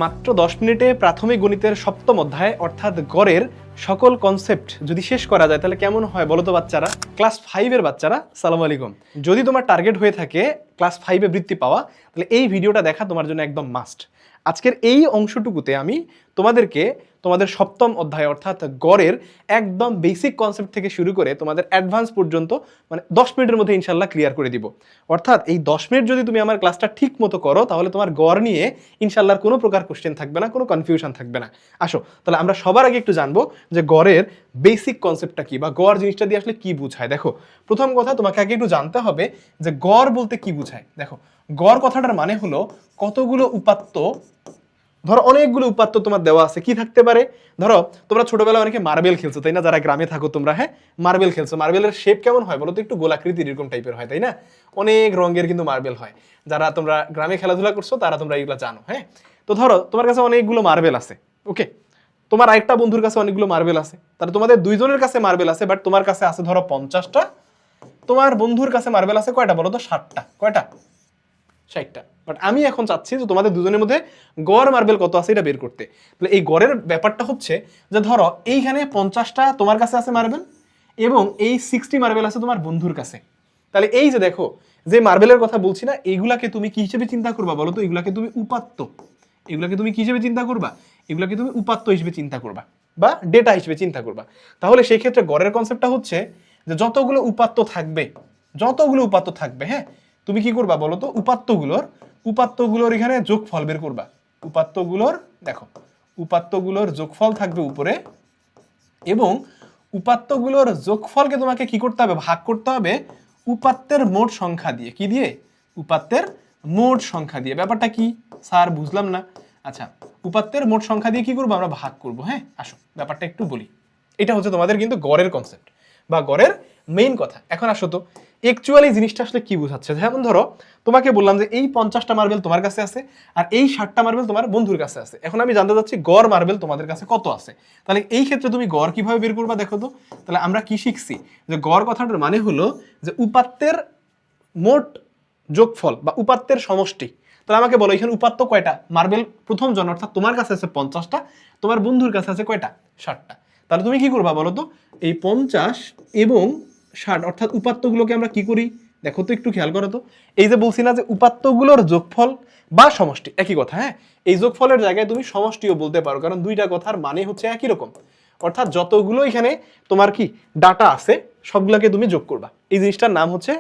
মাত্র 10 মিনিটে প্রাথমিক গণিতের সপ্তম অধ্যায় অর্থাৎ গড়ের সকল কনসেপ্ট যদি শেষ করা যায় তাহলে কেমন হয় বলো তো বাচ্চারা? ক্লাস 5 এর বাচ্চারা সালাম আলাইকুম। যদি তোমার টার্গেট হয়ে থাকে ক্লাস 5 এ বৃত্তি পাওয়া তাহলে এই ভিডিওটা দেখা তোমার জন্য একদম মাস্ট। আজকের এই অংশটুকুতে আমি তোমাদেরকে তোমাদের সপ্তম অধ্যায় অর্থাৎ গড়ের একদম বেসিক কনসেপ্ট থেকে শুরু করে তোমাদের অ্যাডভান্স পর্যন্ত মানে 10 মিনিটের মধ্যে ইনশাল্লাহ ক্লিয়ার করে দিব। অর্থাৎ এই 10 মিনিট যদি তুমি আমার ক্লাসটা ঠিক মতো করো তাহলে তোমার গড় নিয়ে ইনশাল্লাহর কোনো প্রকার কোশ্চেন থাকবে না, কোনো কনফিউশন থাকবে না। আসো তাহলে আমরা সবার আগে একটু জানবো যে গড়ের বেসিক কনসেপ্টটা কি বা গড় জিনিসটা দিয়ে আসলে কি বোঝায়। দেখো প্রথম কথা তোমাকে আগে একটু জানতে হবে যে গড় বলতে কি বোঝায়। দেখো গড় কথাটার মানে হলো কতগুলো উপাত্ত, ধরো অনেকগুলো উপাত্ত তোমার দেওয়া আছে, কি থাকতে পারে? ধরো তোমরা ছোটবেলায় অনেকে মার্বেল খেলছো তাই না, যারা গ্রামে থাকো তোমরা, হ্যাঁ মার্বেল খেলছো। মার্বেলের শেপ কেমন হয় বলো তো? একটু গোলাকৃতির এরকম টাইপের হয় তাই না, অনেক রঙের কিন্তু মার্বেল হয়। যারা তোমরা গ্রামে খেলাধুলা করছো তারা তোমরা এগুলো জানো। হ্যাঁ তো ধরো তোমার কাছে অনেকগুলো মার্বেল আছে, ওকে, তোমার আরেকটা বন্ধুর কাছে অনেকগুলো মার্বেল আছে, তাহলে তোমাদের দুইজনের কাছে মার্বেল আছে, বাট তোমার কাছে আছে ধরো 50টা, তোমার বন্ধুর কাছে মার্বেল আছে কয়টা বলো তো? 60টা। কয়টা? 60টা। বাট আমি এখন চাচ্ছি যে তোমাদের দুজনের মধ্যে গড় মার্বেল কত আছে এটা বের করতে। তাহলে এই গড়ের ব্যাপারটা হচ্ছে যে ধরো এইখানে 50টা তোমার কাছে আছে মার্বেল এবং এই 60 মার্বেল আছে তোমার বন্ধুর কাছে। তাহলে এই যে দেখো যে মার্বেলের কথা বলছি না, এইগুলাকে তুমি কি হিসেবে চিন্তা করবা বলো তো? এগুলাকে তুমি উপাত্ত, এগুলাকে তুমি কি হিসেবে চিন্তা করবা? এগুলাকে তুমি উপাত্ত হিসেবে চিন্তা করবা বা ডেটা হিসেবে চিন্তা করবা। তাহলে সেই ক্ষেত্রে গড়ের কনসেপ্টটা হচ্ছে যে যতগুলো উপাত্ত থাকবে, হ্যাঁ তুমি কি করবা বলো তো? উপাত্তগুলোর এখানে যোগফল বের করবা। উপাত্তগুলোর যোগফল থাকবে উপরে এবং উপাত্তগুলোর যোগফলকে তোমাকে কি করতে হবে? ভাগ করতে হবে উপাত্তের মোট সংখ্যা দিয়ে। কি দিয়ে? উপাত্তের মোট সংখ্যা দিয়ে। ব্যাপারটা কি স্যার বুঝলাম না। আচ্ছা, উপাত্তের মোট সংখ্যা দিয়ে কি করবো? আমরা ভাগ করব। হ্যাঁ আসো ব্যাপারটা একটু বলি। এটা হচ্ছে তোমাদের কিন্তু গড়ের কনসেপ্ট বা গড়ের মেইন কথা। এখন আসো তো অ্যাকচুয়ালি জিনিসটা আসলে কি বোঝাচ্ছে। যেমন ধরো তোমাকে বললাম যে এই 50টা মার্বেল তোমার কাছে আছে আর এই 60টা মার্বেল তোমার বন্ধুর কাছে আছে। এখন আমি জানতে চাচ্ছি গড় মার্বেল তোমাদের কাছে কত আছে। তাহলে এই ক্ষেত্রে তুমি গড় কিভাবে বের করবা দেখো তো। তাহলে আমরা কি শিখছি যে গড় কথাটার মানে হলো যে উপাত্তের মোট যোগফল বা উপাত্তের সমষ্টি। তাহলে আমাকে বলো এখানে উপাত্ত কয়টা? মার্বেল প্রথম জন অর্থাৎ তোমার কাছে আছে 50টা, তোমার বন্ধুর কাছে আছে কয়টা? 60টা। তাহলে তুমি কি করবা বলো তো? এই 50 এবং 60 অর্থাৎ উপাত্তগুলোকে আমরা কি করি দেখো তো, একটু খেয়াল করো তো। এই যে বলছি না যে উপাত্তগুলোর যোগফল বা সমষ্টি একই কথা, হ্যাঁ এই যোগফলের জায়গায় তুমি সমষ্টিও বলতে পারো, কারণ দুইটা কথার মানে হচ্ছে একই রকম। অর্থাৎ যতগুলো এখানে তোমার কি ডাটা আছে সবগুলোকে তুমি যোগ করবা। এই জিনিসটার নাম হচ্ছে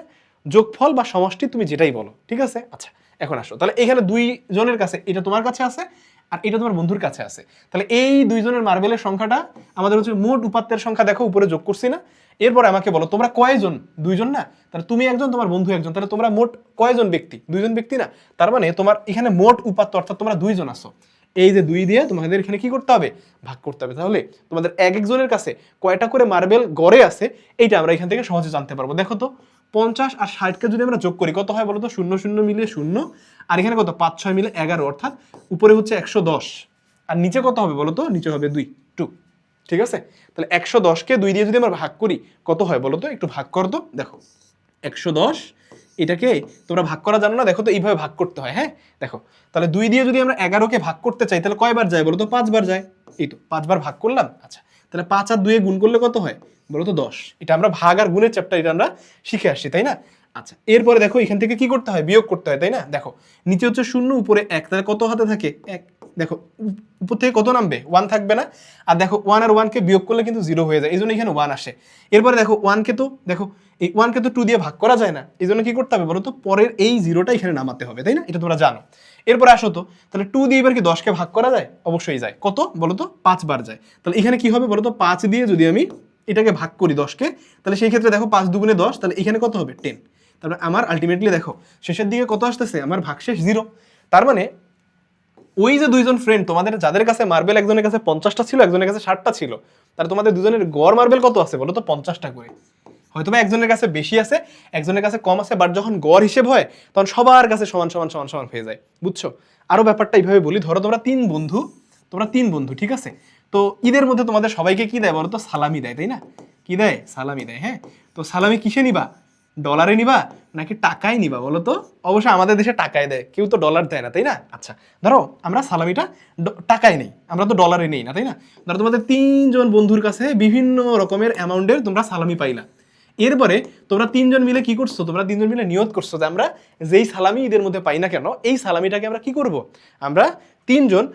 যোগফল বা সমষ্টি, তুমি যেটাই বলো, ঠিক আছে? আচ্ছা এখন আসো, তাহলে এখানে দুইজনের কাছে, এটা তোমার কাছে আছে আর এটা তোমার বন্ধুর কাছে আছে। তাহলে এই দুইজনের মার্বেলের সংখ্যাটা আমাদের হচ্ছে মোট উপাত্তের সংখ্যা। দেখো উপরে যোগ করছি না? এরপর আমাকে বলো তোমরা কয়জন? দুইজন না? তাহলে তুমি একজন, তোমার বন্ধু একজন, তাহলে তোমরা মোট কয়জন ব্যক্তি? দুইজন ব্যক্তি না? তার মানে তোমার এখানে মোট উপাত্ত অর্থাৎ তোমরা দুইজন আছো। এই যে 2 দিয়ে তোমাদের এখানে কি করতে হবে? ভাগ করতে হবে। তাহলে তোমাদের এক একজনের কাছে কয়টা করে মার্বেল গড়ে আছে এইটা আমরা এখান থেকে সহজে জানতে পারবো। দেখো তো 50 আর 60কে যদি আমরা যোগ করি কত হয় বলো তো? 0 0 মিলে 0 আর এখানে কত? 5 6 মিলে 11, অর্থাৎ উপরে হচ্ছে 110 আর নিচে কত হবে বলো তো? নিচে হবে 2। ঠিক আছে? তাহলে 110কে 2 দিয়ে যদি আমরা ভাগ করি কত হয় বলো তো? একটু ভাগ করো তো। দেখো 110 এটাকে তোমরা ভাগ করা জানো না? দেখো তো এইভাবে ভাগ করতে হয়। হ্যাঁ দেখো তাহলে 2 দিয়ে যদি আমরা 11কে ভাগ করতে চাই তাহলে কয়বার যায় বলো তো? 5 বার যায়। এই তো 5 বার ভাগ করলাম। আচ্ছা তাহলে 5 আর 2 এ গুণ করলে কত হয় বলো তো? 10। এটা আমরা ভাগ আর গুণের চ্যাপ্টার এটা আমরা শিখে আসছি তাই না? আচ্ছা এরপরে দেখো এখান থেকে কি করতে হয়? বিয়োগ করতে হয় তাই না? দেখো নিচে হচ্ছে 0 উপরে 1, তাহলে কত হাতে থাকে? 1। দেখো উপর থেকে কত নামবে? 1 থাকবে না? আর দেখো 1 আর 1 কে বিয়োগ করলে কিন্তু 0 হয়ে যায়, এই জন্য এখানে 1 আসে। এরপরে দেখো 1 কে তো দেখো এই 1 কে তো 2 দিয়ে ভাগ করা যায় না, এই জন্য কি করতে হবে বলো তো? পরের এই 0টা এখানে নামাতে হবে তাই না? এটা তোমরা জানো। এরপরে আসো তো, তাহলে 2 দিয়ে এবার কি 10কে ভাগ করা যায়? অবশ্যই যায়। কত বলো তো? 5 বার যায়। তাহলে এখানে কি হবে বলো তো? 5 দিয়ে যদি আমি এটাকে ভাগ করি 10কে, তাহলে সেই ক্ষেত্রে দেখো 5 দুগুণে 10, তাহলে এখানে কত হবে? 10। তারপরে আমার আলটিমেটলি দেখো শেষের দিকে কত আসতেছে? আমার ভাগশেষ 0। তার মানে ওই যে দুইজন ফ্রেন্ড তোমাদের যাদের কাছে মার্বেল একজনের কাছে 50টা ছিল, একজনের কাছে 60টা ছিল, তার তোমাদের দুজনের গড় মার্বেল কত আছে বলো তো? 50টা করে। হয়তো বা একজনের কাছে বেশি আছে, একজনের কাছে কম আছে, বাট যখন গড় হিসেব হয় তখন সবার কাছে সমান সমান সমান সমান হয়ে যায়। বুঝছো? আরো ব্যাপারটা এইভাবে বলি। ধরো তোমরা তিন বন্ধু, ঠিক আছে? তো ঈদের মধ্যে তোমাদের সবাইকে কি দেয় বলো তো? সালামি দেয় তাই না? কি দেয়? সালামি দেয়। হ্যাঁ তো সালামি কিসে নিবা? ডলারে নিবা নাকি টাকায় নিবা বলো তো? অবশ্যই আমাদের দেশে টাকায় দেয়, কেউ তো ডলার দেয় না, তাই না? আচ্ছা ধরো আমরা সালামিটা টাকায় নেই, আমরা তো ডলারে নেই না, তাই না? ধরো তোমাদের 3 জন বন্ধুর কাছে বিভিন্ন রকমের অ্যামাউন্টের তোমরা সালামি পাইলা। এরপরে তোমরা 3 জন মিলে কি করছো? তোমরা 3 জন মিলে নিয়ত করছো যে আমরা যেই সালামি ঈদের মধ্যে পাই না কেন, এই সালামিটাকে আমরা কি করব? আমরা 3 জন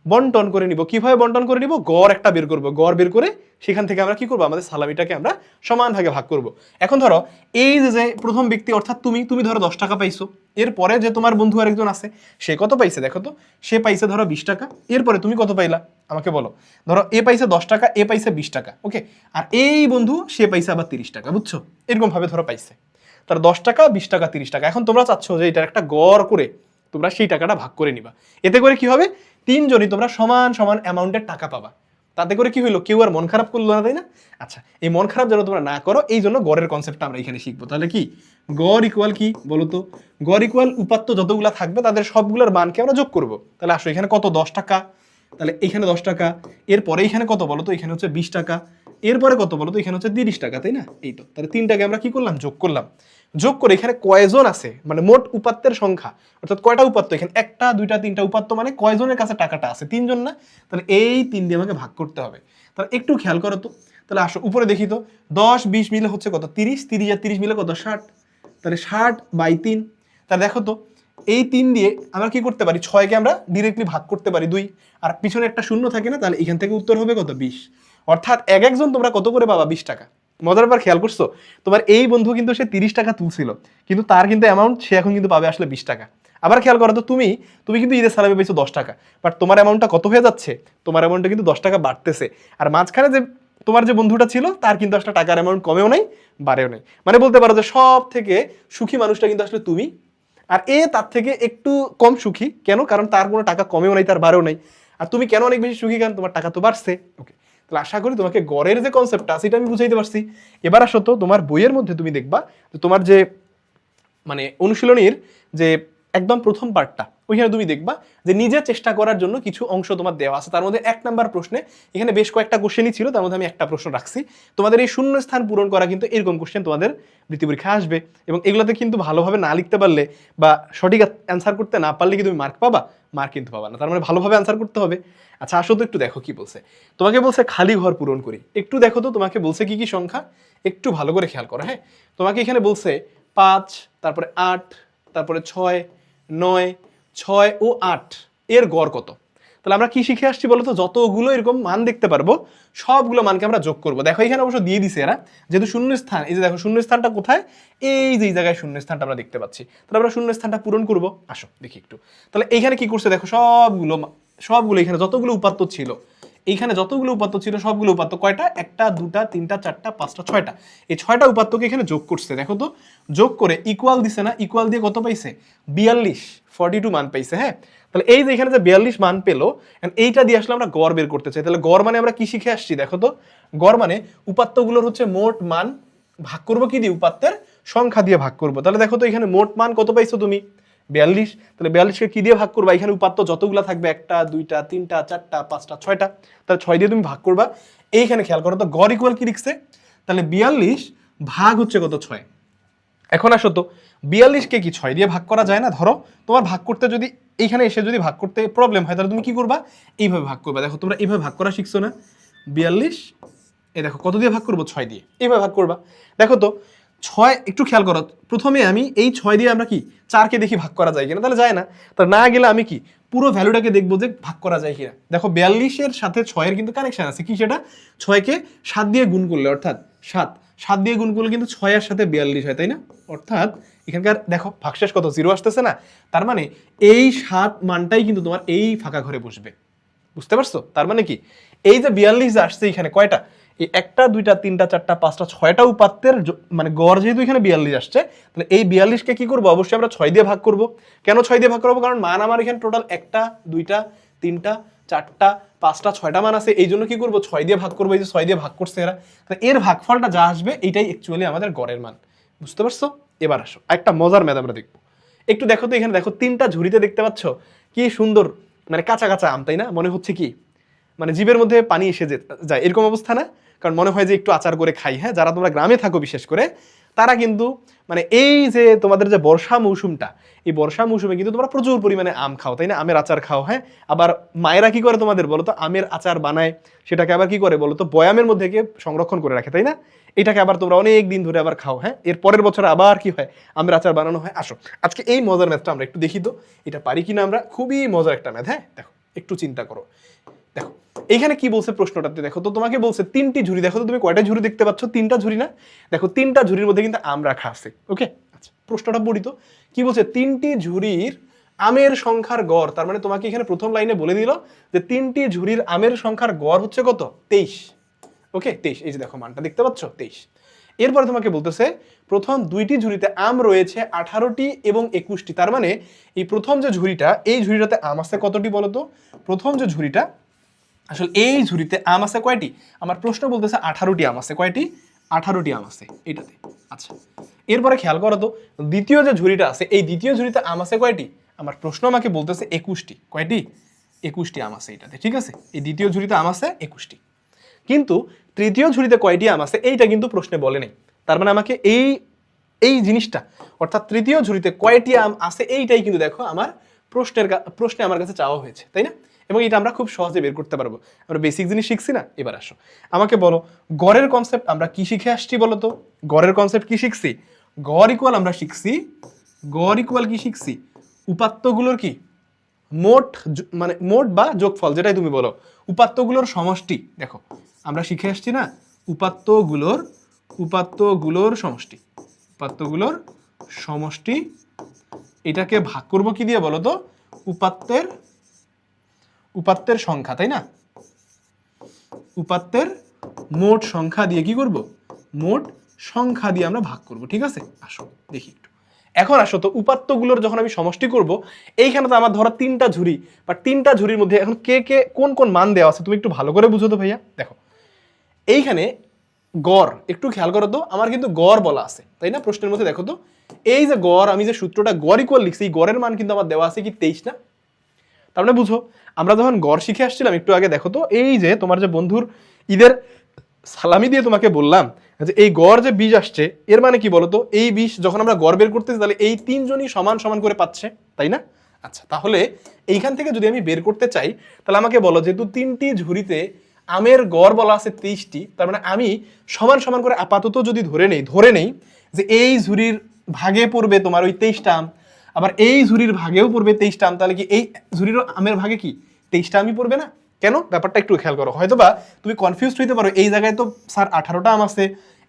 বন্টন করে নিব। কিভাবে বন্টন করে নিব? গড় একটা বের করব, গড় বের করে সেখান থেকে আমরা কি করব? আমাদের সালামিটাকে আমরা সমান ভাগে ভাগ করব। এখন ধরো এই যে প্রথম ব্যক্তি অর্থাৎ তুমি ধরো 10 টাকা পাইছো, এরপরে যে তোমার বন্ধু আরেকজন আছে সে কত পাইছে দেখো তো? সে পাইছে ধরো 20 টাকা। এরপরে তুমি কত পাইলা আমাকে বলো? ধরো এ পাইছে 10 টাকা, এ পাইছে 20 টাকা, ওকে। আর এই বন্ধু সে পাইছে আবার 30 টাকা, বুঝছো? এরকম ভাবে ধরো পাইছে তার 10 টাকা, 20 টাকা, 30 টাকা। এখন তোমরা চাচ্ছ যে এটার একটা গড় করে তোমরা সেই টাকাটা ভাগ করে নিবা। এতে করে কি হবে? 3 জনই তোমরা সমান সমান অ্যামাউন্টের টাকা পাবা। তাতে করে কি হইলো? কেউ আর মন খারাপ করলো না, তাই না? আচ্ছা, এই মন খারাপ যেন তোমরা না করো এই জন্য গড়ের কনসেপ্টটা আমরা এখানে শিখবো। তাহলে কি গড় ইকুয়াল কি বলো তো? গড় ইকুয়াল উপাত্ত যতগুলা থাকবে তাদের সবগুলোর মানকে আমরা যোগ করব। তাহলে আসো এখানে কত? 10 টাকা, তাহলে এখানে 10 টাকা, এরপরে এখানে কত বলো তো? এখানে হচ্ছে 20 টাকা, এরপরে কত বলো তো? এখানে হচ্ছে 30 টাকা, তাই না? এই তো, তাহলে 3টাকে আমরা কি করলাম? যোগ করলাম। যোগ করে এখানে কয়জন আছে মানে মোট উপাত্তের সংখ্যা, অর্থাৎ কয়টা উপাত্ত, এখানে 1টা 2টা 3টা উপাত্ত মানে কয়জনের কাছে টাকাটা আছে? 3 জন না? তাহলে এই 3 দিয়ে আমাকে ভাগ করতে হবে। তাহলে একটু খেয়াল করো তো, তাহলে আসো উপরে দেখি তো, 10 20 মিলে হচ্ছে কত? 30, 30 আর 30 মিলে কত? 60। তাহলে 60/3। তাহলে দেখো তো এই 3 দিয়ে আমরা কি করতে পারি? 6কে আমরা ডিরেক্টলি ভাগ করতে পারি 2, আর পিছনে একটা শূন্য থাকে না? তাহলে এখান থেকে উত্তর হবে কত? 20। অর্থাৎ একজন তোমরা কত করে পাবা? 20 টাকা। মজার ব্যাপার খেয়াল করছো? তোমার এই বন্ধু কিন্তু সে 30 টাকা তুলছিল, কিন্তু তার কিন্তু অ্যামাউন্ট সে এখন কিন্তু পাবে আসলে 20 টাকা। আবার খেয়াল করো তো, তুমি কিন্তু ঈদের সালামে পেয়েছো 10 টাকা, বাট তোমার অ্যামাউন্টটা কত হয়ে যাচ্ছে? তোমার অ্যামাউন্টটা কিন্তু 10 টাকা বাড়তেছে। আর মাঝখানে যে তোমার যে বন্ধুটা ছিল তার কিন্তু আসলে টাকার অ্যামাউন্ট কমেও নাই বাড়েও নাই। মানে বলতে পারো যে সব থেকে সুখী মানুষটা কিন্তু আসলে তুমি, আর এ তার থেকে একটু কম সুখী। কেন? কারণ তার কোনো টাকা কমেও নাই, তার বাড়েও নাই। আর তুমি কেন অনেক বেশি সুখী? কারণ তোমার টাকা তো বাড়ছে। ওকে, তাহলে আশা করি তোমাকে গড়ের যে কনসেপ্টটা সেটা আমি বুঝাইতে পারছি। এবার আসো তো, তোমার বইয়ের মধ্যে তুমি দেখবা যে তোমার যে মানে অনুশীলনীর যে একদম প্রথম পার্টটা, ওইখানে তুমি দেখবা যে নিজে চেষ্টা করার জন্য কিছু অংশ তোমার দেওয়া আছে। তার মধ্যে 1 নাম্বার প্রশ্নে এখানে বেশ কয়েকটা কোশ্চেনই ছিল, তার মধ্যে আমি একটা প্রশ্ন রাখছি। তোমাদের এই শূন্য স্থান পূরণ করা কিন্তু এরকম কোশ্চেন তোমাদের বৃত্তি পরীক্ষায় আসবে, এবং এগুলোতে কিন্তু ভালোভাবে না লিখতে পারলে বা সঠিক অ্যান্সার করতে না পারলে কি তুমি মার্ক পাবা? মার্ক কিন্তু পাবা না। তার মানে ভালোভাবে অ্যান্সার করতে হবে। আচ্ছা আসো তো একটু দেখো কি বলছে। তোমাকে বলছে খালি ঘর পূরণ করি। একটু দেখো তো তোমাকে বলছে কি কি সংখ্যা, একটু ভালো করে খেয়াল করো। হ্যাঁ, তোমাকে এখানে বলছে 5, তারপরে 8, তারপরে 6, 9, 6 ও 8 এর গড় কত? তাহলে আমরা কি শিখে আসছি বলতো? যতগুলো এরকম মান দেখতে পারবো সবগুলো মানকে আমরা যোগ করব। দেখো এখানে অবশ্য দিয়ে দিছে এরা, যেহেতু শূন্য স্থান, এই যে দেখো শূন্য স্থানটা কোথায়? এই যে এই জায়গায় শূন্য স্থানটা আমরা দেখতে পাচ্ছি। তাহলে আমরা শূন্য স্থানটা পূরণ করব। আসো দেখি একটু। তাহলে এইখানে কি করছে দেখো, সবগুলো এখানে যতগুলো উপাত্ত ছিল, এইখানে যতগুলো উপাত্ত ছিল সবগুলো উপাত্ত কয়টা? 1টা 2টা 3টা 4টা 5টা 6টা, এই 6টা উপাত্তকে এখানে যোগ করছে। দেখো তো, যোগ করে ইকুয়াল দিছে না? ইকুয়াল দিয়ে কত পাইছে? 42 মান পাইছে। হ্যাঁ, তাহলে এই যে এখানে যে 42 মান পেলো, এইটা দিয়ে আসলে আমরা গড় বের করতে চাই। তাহলে গড় মানে আমরা কি শিখে আসছি দেখো তো? গড় মানে উপাত্তগুলোর হচ্ছে মোট মান ভাগ করবো কি দিয়ে? উপাত্তের সংখ্যা দিয়ে ভাগ করবো। তাহলে দেখো তো এখানে মোট মান কত পাইছো তুমি? 42। তাহলে 42কে কি দিয়ে ভাগ করবা? এখানে উপাত্ত যতগুলো থাকবে 1টা 2টা 3টা 4টা 5টা 6টা, তাহলে 6 দিয়ে তুমি ভাগ করবা। এইখানে খেয়াল করো তো, গড় ইকুয়াল কি লিখছে? তাহলে 42 ভাগ হচ্ছে কত? 6। এখন আসো তো, 42কে কি 6 দিয়ে ভাগ করা যায় না? ধরো তোমার ভাগ করতে যদি এইখানে এসে যদি ভাগ করতে প্রবলেম হয়, তাহলে তুমি কি করবা? এইভাবে ভাগ করবা। দেখো তোমরা এইভাবে ভাগ করা শিখছো না? 42 এই দেখো কত দিয়ে ভাগ করবো? 6 দিয়ে। এইভাবে ভাগ করবা। দেখো তো 6, একটু খেয়াল করো, প্রথমে আমি এই 6 দিয়ে আমরা কি 4কে দেখি ভাগ করা যায় কিনা? তাহলে যায় না। তাহলে না গেলে আমি কি পুরো ভ্যালুটাকে দেখবো যে ভাগ করা যায় কিনা। দেখো 42-এর সাথে 6-এর কিন্তু কানেকশন আছে। কি সেটা? 6কে 7 দিয়ে গুণ করলে, অর্থাৎ 7 দিয়ে গুণ করলে কিন্তু 6-এর সাথে 42 হয়, তাই না? অর্থাৎ এখানকার দেখো ভাগশেষ কত? 0 আসতেছে না? তার মানে এই 7 মানটাই কিন্তু তোমার এই ফাঁকা ঘরে বসবে। বুঝতে পারছো? তার মানে কি এই যে 42 আসছে এখানে কয়টা? এই 1টা 2টা 3টা 4টা 5টা 6টা উপাত্তের মানে গড় যেহেতু এখানে 42 আসছে, তাহলে এই 42কে কি করবো? অবশ্যই আমরা 6 দিয়ে ভাগ করব। কেন 6 দিয়ে ভাগ করবো? কারণ মান আমার এখানে টোটাল 1টা 2টা 3টা 4টা 5টা 6টা মান আছে, এই জন্য কি করবো? 6 দিয়ে ভাগ করবো। এই যে 6 দিয়ে ভাগ করছে এরা, তাহলে এর ভাগফলটা যা আসবে এটাই অ্যাকচুয়ালি আমাদের গড়ের মান। বুঝতে পারছো? এবার আসো একটা মজার ম্যাথ আমরা দেখবো। একটু দেখো তো, এখানে দেখো 3টা ঝুড়িতে দেখতে পাচ্ছ কি সুন্দর মানে কাঁচা কাঁচা আম, তাই না? মনে হচ্ছে কি মানে জিভের মধ্যে পানি এসে যায়, এরকম অবস্থা না? কারণ মনে হয় যে একটু আচার করে খাই। হ্যাঁ, যারা তোমরা গ্রামে থাকো বিশেষ করে, তারা কিন্তু মানে এই যে তোমাদের যে বর্ষা মৌসুমটা, এই বর্ষা মৌসুমে কিন্তু তোমরা প্রচুর পরিমাণে আম খাও, তাই না? আমের আচার খাও। হ্যাঁ, আবার মায়েরা কি করে তোমাদের বলো তো, আমের আচার বানায়, সেটাকে আবার কি করে বলো তো, বয়ামের মধ্যে গিয়ে সংরক্ষণ করে রাখে, তাই না? এটাকে আবার তোমরা অনেক দিন ধরে আবার খাও। হ্যাঁ, এর পরের বছর আবার কি হয়, আমের আচার বানানো হয়। আসো আজকে এই মজার ম্যাথটা আমরা একটু দেখি তো, এটা পারি কিনা আমরা। খুবই মজার একটা ম্যাথ। হ্যাঁ দেখো, একটু চিন্তা করো। দেখো এইখানে কি বলছে প্রশ্নটাতে, দেখো তো তোমাকে বলছে 3টি ঝুড়ি। দেখো তো তুমি কয়টা ঝুড়ি দেখতে পাচ্ছ? 3টা ঝুড়ি না? দেখো 3টা ঝুড়ির মধ্যে কিন্তু আম রাখা আছে। ওকে, আচ্ছা প্রশ্নটা পড়ি তো। কি বলছে? 3টি ঝুড়ির আমের সংখ্যার গড়। তার মানে তোমাকে এখানে প্রথম লাইনে বলে দিল যে 3টি ঝুড়ির আমের সংখ্যার গড় হচ্ছে কত? 23। ওকে 23, এই যে দেখো মানটা দেখতে পাচ্ছ 23। এরপরে তোমাকে বলতেছে প্রথম 2টি ঝুড়িতে আম রয়েছে 18টি এবং 21টি। তার মানে এই প্রথম যে ঝুড়িটা, এই ঝুড়িটাতে আম আছে কতটি বলো তো? প্রথম যে ঝুড়িটা, আসলে এই ঝুড়িতে আম আছে কয়টি? আমার প্রশ্ন বলতেছে 18টি আম আছে। কয়টি? 18টি আম আছে এটাতে। আচ্ছা এরপরে খেয়াল করো তো, দ্বিতীয় যে ঝুড়িটা আছে, এই দ্বিতীয় ঝুড়িতে আম আছে কয়টি? আমার প্রশ্ন আমাকে বলতেছে 21টি। কয়টি? 21টি আম আছে এটাতে। ঠিক আছে, এই দ্বিতীয় ঝুড়িতে আম আছে 21টি। কিন্তু তৃতীয় ঝুড়িতে কয়টি আম আছে এইটা কিন্তু প্রশ্নে বলে নেই। তার মানে আমাকে এই এই জিনিসটা, অর্থাৎ তৃতীয় ঝুড়িতে কয়টি আম আছে এইটাই কিন্তু দেখো আমার প্রশ্নে আমার কাছে চাওয়া হয়েছে, তাই না? এবং এটা আমরা খুব সহজে বের করতে পারবো। আমরা বেসিক জিনিস শিখছি না? এবার আসো আমাকে বলো, গড়ের কনসেপ্ট আমরা কি শিখে আসছি বলো তো? গড়ের কনসেপ্ট কি শিখছি? গড় ইকুয়াল আমরা শিখছি, গড় ইকুয়াল কি শিখছি? উপাত্তগুলোর কি মোট, মানে মোট বা যোগফল, যেটাই তুমি বলো, উপাত্তগুলোর সমষ্টি। দেখো আমরা শিখে আসছি না, উপাত্তগুলোর সমষ্টি, উপাত্তগুলোর সমষ্টি। এটাকে ভাগ করব কি দিয়ে বলো তো? উপাত্তের সংখ্যা, তাই না? উপাত্তের মোট সংখ্যা দিয়ে কি করব? মোট সংখ্যা দিয়ে আমরা ভাগ করব। ঠিক আছে, আসো দেখি একটু। এখন আসো তো, উপাত্তগুলোর যখন আমি সমষ্টি করব, এইখানে তো আমার ধরো 3টা ঝুড়ি, বা 3টা ঝুড়ির মধ্যে এখন কে কে কোন কোন মান দেওয়া আছে তুমি একটু ভালো করে বুঝো তো ভাইয়া। দেখো এইখানে গড়, একটু খেয়াল করো তো, আমার কিন্তু গড় বলা আছে, তাই না? প্রশ্নের মধ্যে দেখো তো, এই যে গড়, আমি যে সূত্রটা গড় ইকুয়াল লিখছি, এই গড়ের মান কিন্তু আমার দেওয়া আছে কি 23 না? তার মানে বুঝো, আমরা যখন গড় শিখে আসছিলাম একটু আগে, দেখো তো এই যে তোমার যে বন্ধুর ঈদের সালামি দিয়ে তোমাকে বললাম যে এই গড় যে 20 আসছে, এর মানে কি বলতো? এই 20 যখন আমরা গড় বের করতেছি, তাহলে এই 3 জনই সমান সমান করে পাচ্ছে, তাই না? আচ্ছা তাহলে এইখান থেকে যদি আমি বের করতে চাই, তাহলে আমাকে বলো, যেহেতু 3টি ঝুড়িতে আমের গড় বলা আছে 23টি, তার মানে আমি সমান সমান করে আপাতত যদি ধরে নেই যে এই ঝুড়ির ভাগে পড়বে তোমার ওই 23টা আম, আবার এই ঝুড়ির ভাগেও পড়বে 23টা আম, তাহলে কি এই ঝুড়ির আমের ভাগে কি 23টা আমই পড়বে না? কেন? ব্যাপারটা একটু খেয়াল করো। হয়তো বা তুমি কনফিউজড হইতে পারো, এই জায়গায় তো স্যার 18টা আম আছে,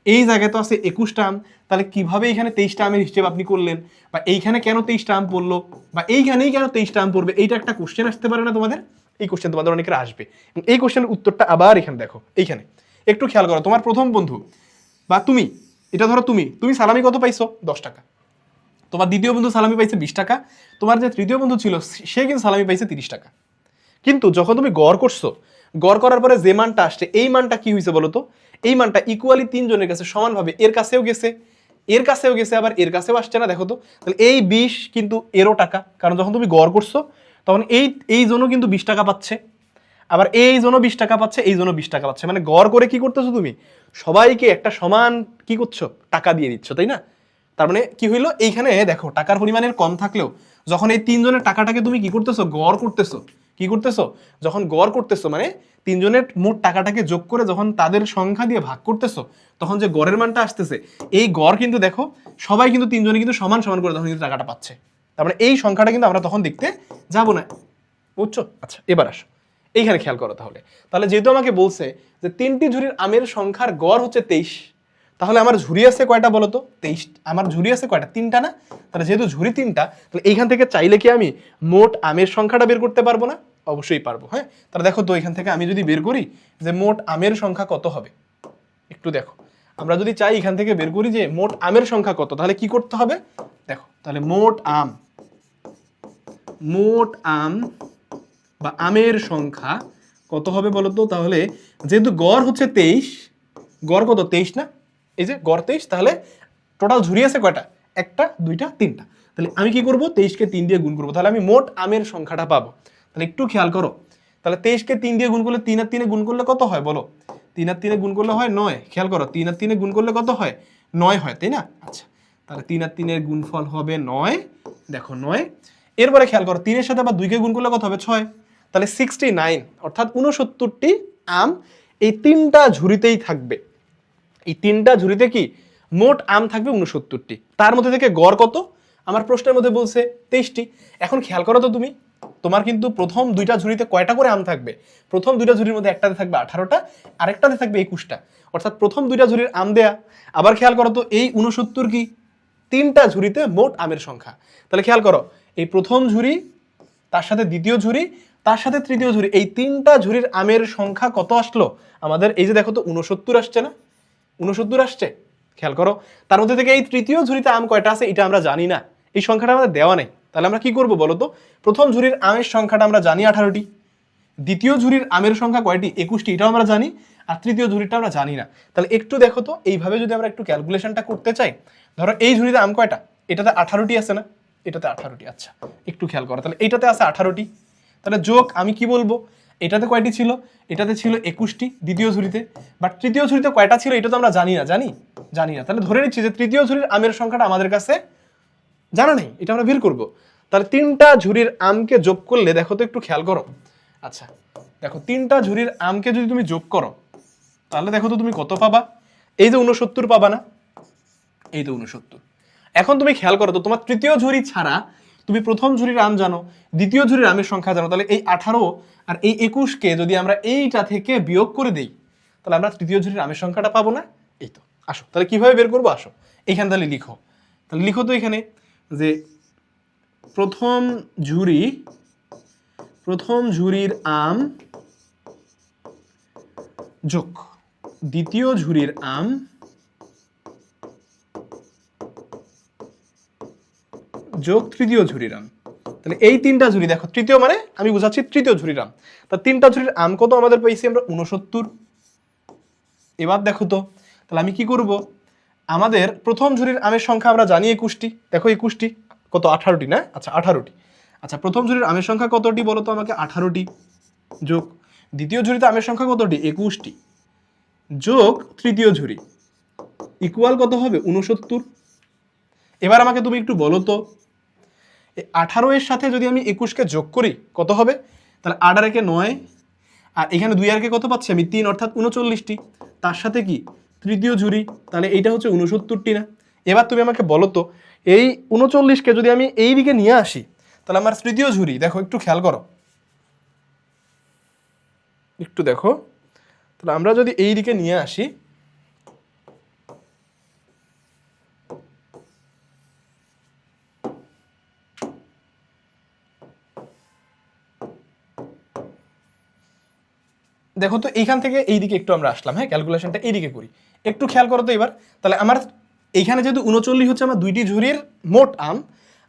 এই জায়গায় তো আছে 21টা আম, তাহলে কিভাবে এখানে 23টা আমের হিসেব আপনি করলেন, বা এইখানে কেন 23টা আম পড়লো, বা এইখানেই কেন 23টা আম পড়বে? এইটা একটা কোশ্চেন আসতে পারে না তোমাদের? এই কোশ্চেন তোমাদের অনেকের আসবে। এই কোশ্চেনের উত্তরটা আবার এখানে দেখো, এইখানে একটু খেয়াল করো। তোমার প্রথম বন্ধু বা তুমি, এটা ধরো তুমি সালামি কত পাইছো? 10 টাকা। তোমার দ্বিতীয় বন্ধু সালামি পাইছে 20 টাকা। তোমার যে তৃতীয় বন্ধু ছিল সে কিন্তু সালামি পাইছে 30 টাকা। কিন্তু যখন তুমি গড় করছো, গড় করার পরে যে মানটা আসছে, এই মানটা কি হয়েছে বলো তো? এই মানটা ইকুয়ালি 3 জনের কাছে সমানভাবে, এর কাছেও গেছে, আবার এর কাছেও আসছে না। দেখো তো, তাহলে এই 20 কিন্তু এরও টাকা, কারণ যখন তুমি গড় করছো তখন এই জনও কিন্তু 20 টাকা পাচ্ছে, আবার এই জনও 20 টাকা পাচ্ছে, এই জনও 20 টাকা পাচ্ছে। মানে গড় করে কি করতেছো তুমি? সবাইকে একটা সমান কি করছো? টাকা দিয়ে দিচ্ছ, তাই না? তার মানে কি হইলো, এইখানে দেখো টাকার পরিমাণের কম থাকলেও যখন এই 3 জনের টাকাটাকে তুমি কি করতেছো? গড় করতেছো। কি করতেছো? যখন গড় করতেছো মানে 3 জনের মোট টাকাটাকে যোগ করে যখন তাদের সংখ্যা দিয়ে ভাগ করতেছো, তখন যে গড়ের মানটা আসতেছে, এই গড় কিন্তু দেখো সবাই কিন্তু 3 জনে কিন্তু সমান সমান করে তখন কিন্তু টাকাটা পাচ্ছে। তার মানে এই সংখ্যাটা কিন্তু আমরা তখন দেখতে যাব না, বুঝছো? আচ্ছা এবার আসো এইখানে খেয়াল করো। তাহলে যেহেতু আমাকে বলছে যে 3টি ঝুড়ির আমের সংখ্যার গড় হচ্ছে 23, তাহলে আমার ঝুড়ি আছে কয়টা বলো তো? 23। আমার ঝুড়ি আছে কয়টা? 3টা না? তাহলে যেহেতু ঝুড়ি 3টা, তাহলে এইখান থেকে চাইলে কি আমি মোট আমের সংখ্যাটা বের করতে পারবো না? অবশ্যই পারবো। হ্যাঁ, তাহলে দেখো তো এখান থেকে আমি যদি বের করি যে মোট আমের সংখ্যা কত হবে, একটু দেখো। আমরা যদি চাই এখান থেকে বের করি যে মোট আমের সংখ্যা কত, তাহলে কি করতে হবে? দেখো তাহলে মোট আম বা আমের সংখ্যা কত হবে বলো তো? তাহলে যেহেতু গড় হচ্ছে 23, গড় কত? 23 না? এই যে গড় 23, তাহলে টোটাল ঝুড়ি আছে কয়টা? একটা, দুইটা, তিনটা। তাহলে আমি কি করব? 23কে 3 দিয়ে গুণ করবো, তাহলে আমি মোট আমের সংখ্যাটা পাবো। তাহলে একটু খেয়াল করো, তাহলে 23কে 3 দিয়ে গুণ করলে 3 আর 3 গুণ করলে কত হয় বলো? 3 আর 3 গুণ করলে হয় 9। খেয়াল করো, 3 আর 3 গুণ করলে কত হয়? 9 হয়, তাই না? আচ্ছা, তাহলে 3 আর 3 এর গুণফল হবে 9। দেখো 9। এরপরে খেয়াল করো 3 এর সাথে আবার 2 কে গুণ করলে কত হবে? 6। তাহলে 69, অর্থাৎ 69টি আম এই 3টা ঝুড়িতেই থাকবে। এই 3টা ঝুড়িতে কি মোট আম থাকবে 69টি। তার মধ্যে থেকে গড় কত? আমার প্রশ্নের মধ্যে বলছে 23টি। এখন খেয়াল করো তো তুমি, তোমার কিন্তু প্রথম 2টা ঝুড়িতে কয়টা করে আম থাকবে? প্রথম 2টা ঝুড়ির মধ্যে একটাতে থাকবে 18টা, আরেকটাতে থাকবে 21টা, অর্থাৎ প্রথম 2টা ঝুড়ির আম দেয়া। আবার খেয়াল করো তো এই 69 কি 3টা ঝুড়িতে মোট আমের সংখ্যা। তাহলে খেয়াল করো এই প্রথম ঝুড়ি, তার সাথে দ্বিতীয় ঝুড়ি, তার সাথে তৃতীয় ঝুড়ি, এই 3টা ঝুড়ির আমের সংখ্যা কত আসলো আমাদের? এই যে দেখো তো 69 আসছে না? 69 আসছে, খেয়াল করো। তার মধ্যে থেকে এই তৃতীয় ঝুড়িতে আম কয়টা আছে এটা আমরা জানি না, এই সংখ্যাটা আমাদের দেওয়া নেই। তাহলে আমরা কি করব বলো তো? প্রথম ঝুড়ির আমের সংখ্যাটা আমরা জানি 18টি, দ্বিতীয় ঝুড়ির আমের সংখ্যা কয়টি? 21টি, এটাও আমরা জানি, আর তৃতীয় ঝুড়িটা আমরা জানি না। তাহলে একটু দেখো তো, এইভাবে যদি আমরা একটু ক্যালকুলেশনটা করতে চাই, ধরো এই ঝুড়িতে আম কয়টা? এটাতে 18টি আছে না? এটাতে 18টি। আচ্ছা, একটু খেয়াল করো, তাহলে এইটাতে আছে 18টি, তাহলে যোগ আমি কি বলবো? এটাতে কয়টি ছিল? এটাতে ছিল 21টি দ্বিতীয় ঝুড়িতে, বাট তৃতীয় ঝুড়িতে কয়টা ছিল এটা তো আমরা জানি না। জানি না, তাহলে ধরে নিচ্ছি যে তৃতীয় ঝুড়ির আমের সংখ্যাটা আমাদের কাছে জানা নেই, এটা আমরা বের করব। তাহলে 3টা ঝুড়ির আমকে যোগ করলে দেখো তো, একটু খেয়াল করো। আচ্ছা দেখো 3টা ঝুড়ির আমকে যদি তুমি যোগ করো তাহলে দেখো তো তুমি কত পাবা? এই যে 69 পাবা না? এই তো 69। এখন তুমি খেয়াল করো তো, তোমার তৃতীয় ঝুড়ি ছাড়া তুমি প্রথম ঝুড়ির আম জানো, দ্বিতীয় ঝুড়ির আমের সংখ্যা জানো, তাহলে এই 18 আর এই 21কে যদি আমরা এইটা থেকে বিয়োগ করে দেই তাহলে আমরা তৃতীয় ঝুড়ির আমের সংখ্যাটা পাবো না? এই তো। আসো তাহলে কিভাবে বের করবো, আসো এখানে তাহলে লিখো। তাহলে লিখো তো এখানে যে প্রথম ঝুড়ির আম যোগ দ্বিতীয় ঝুড়ির আম যোগ তৃতীয় ঝুড়ির আম। তাহলে এই 3টা ঝুড়ি, দেখো তৃতীয় মানে আমি বুঝাচ্ছি তৃতীয় ঝুড়ির আম, তা 3টা ঝুড়ির আম কত আমাদের পাইছি আমরা? 69। এবার দেখো তো, তাহলে আমি কি করব? আমাদের প্রথম ঝুড়ির আমের সংখ্যা আমরা জানি 21টি, দেখো 21টি কত? 18টি না? আচ্ছা 18টি। আচ্ছা প্রথম ঝুড়ির আমের সংখ্যা কতটি বলো তো আমাকে? 18টি, যোগ দ্বিতীয় ঝুড়িতে আমের সংখ্যা কতটি? 21টি, যোগ তৃতীয় ঝুড়ি ইকুয়াল কত হবে? 69। এবার আমাকে তুমি একটু বলো তো, 18 এর সাথে যদি আমি 21কে যোগ করি কত হবে? তাহলে 8 আর 1 9, আর এখানে 2 আর কে কত পাচ্ছি আমি? 3, অর্থাৎ 39টি, তার সাথে কি তৃতীয় ঝুড়ি, তাহলে এইটা হচ্ছে 69টি না? এবার তুমি আমাকে বলো তো, এই 39কে যদি আমি এই দিকে নিয়ে আসি তাহলে আমার তৃতীয় ঝুড়ি, দেখো একটু খেয়াল করো, একটু দেখো, তাহলে আমরা যদি এই দিকে নিয়ে আসি দেখো তো, এইখান থেকে এইদিকে একটু আমরা আসলাম, হ্যাঁ ক্যালকুলেশনটা এইদিকে করি, একটু খেয়াল করো তো এবার। তাহলে আমার এইখানে যেহেতু 39 হচ্ছে আমার 2টি ঝুড়ির মোট আম,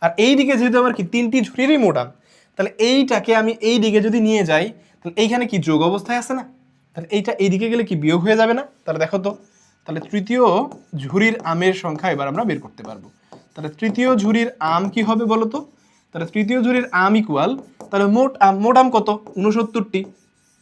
আর এইদিকে যেহেতু আমার কি 3টি ঝুড়িরই মোট আম, তাহলে এইটাকে আমি এই দিকে যদি নিয়ে যাই তাহলে এইখানে কি যোগ অবস্থায় আছে না? তাহলে এইটা এইদিকে গেলে কি বিয়োগ হয়ে যাবে না? তাহলে দেখো তো, তাহলে তৃতীয় ঝুড়ির আমের সংখ্যা এবার আমরা বের করতে পারবো। তাহলে তৃতীয় ঝুড়ির আম কি হবে বলো তো? তাহলে তৃতীয় ঝুড়ির আম ইকুয়াল, তাহলে মোট আম কত? 69টি,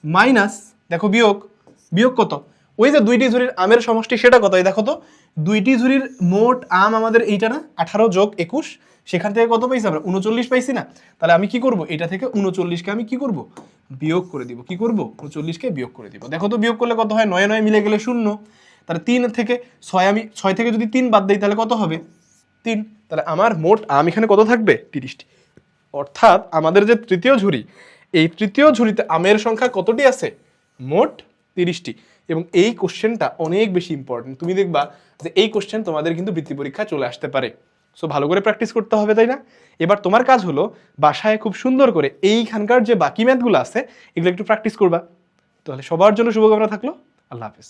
মাইনাস দেখো বিয়োগ কত? ওই যে 2টি ঝুড়ির আমের সমষ্টি, সেটা কত? এই দেখো তো, 2টি ঝুড়ির মোট আম আমাদের এইটা না? 18 যোগ 21, সেখান থেকে কত পাইছি আমরা? 39 পাইছি না? তাহলে আমি কি করব? এটা থেকে 39কে আমি কি করব? বিয়োগ করে দিব। কি করব? 39কে বিয়োগ করে দিব। দেখো তো বিয়োগ করলে কত হয়? 9 9 মিলে গেলে 0, তাহলে 3 থেকে 6, আমি 6 থেকে যদি 3 বাদ দিই তাহলে কত হবে? 3। তাহলে আমার মোট আম এখানে কত থাকবে? 30টি। অর্থাৎ আমাদের যে তৃতীয় ঝুড়ি, এই তৃতীয় ঝুড়িতে আমের সংখ্যা কতটি আছে? মোট 30টি। এবং এই কোশ্চেনটা অনেক বেশি ইম্পর্টেন্ট, তুমি দেখবা যে এই কোশ্চেন তোমাদের কিন্তু বৃত্তি পরীক্ষায় চলে আসতে পারে। সো ভালো করে প্র্যাকটিস করতে হবে, তাই না? এবার তোমার কাজ হলো বাসায় খুব সুন্দর করে এইখানকার যে বাকি ম্যাথগুলো আছে এগুলো একটু প্র্যাকটিস করবা। তাহলে সবার জন্য শুভকামনা থাকলো। আল্লাহ হাফেজ।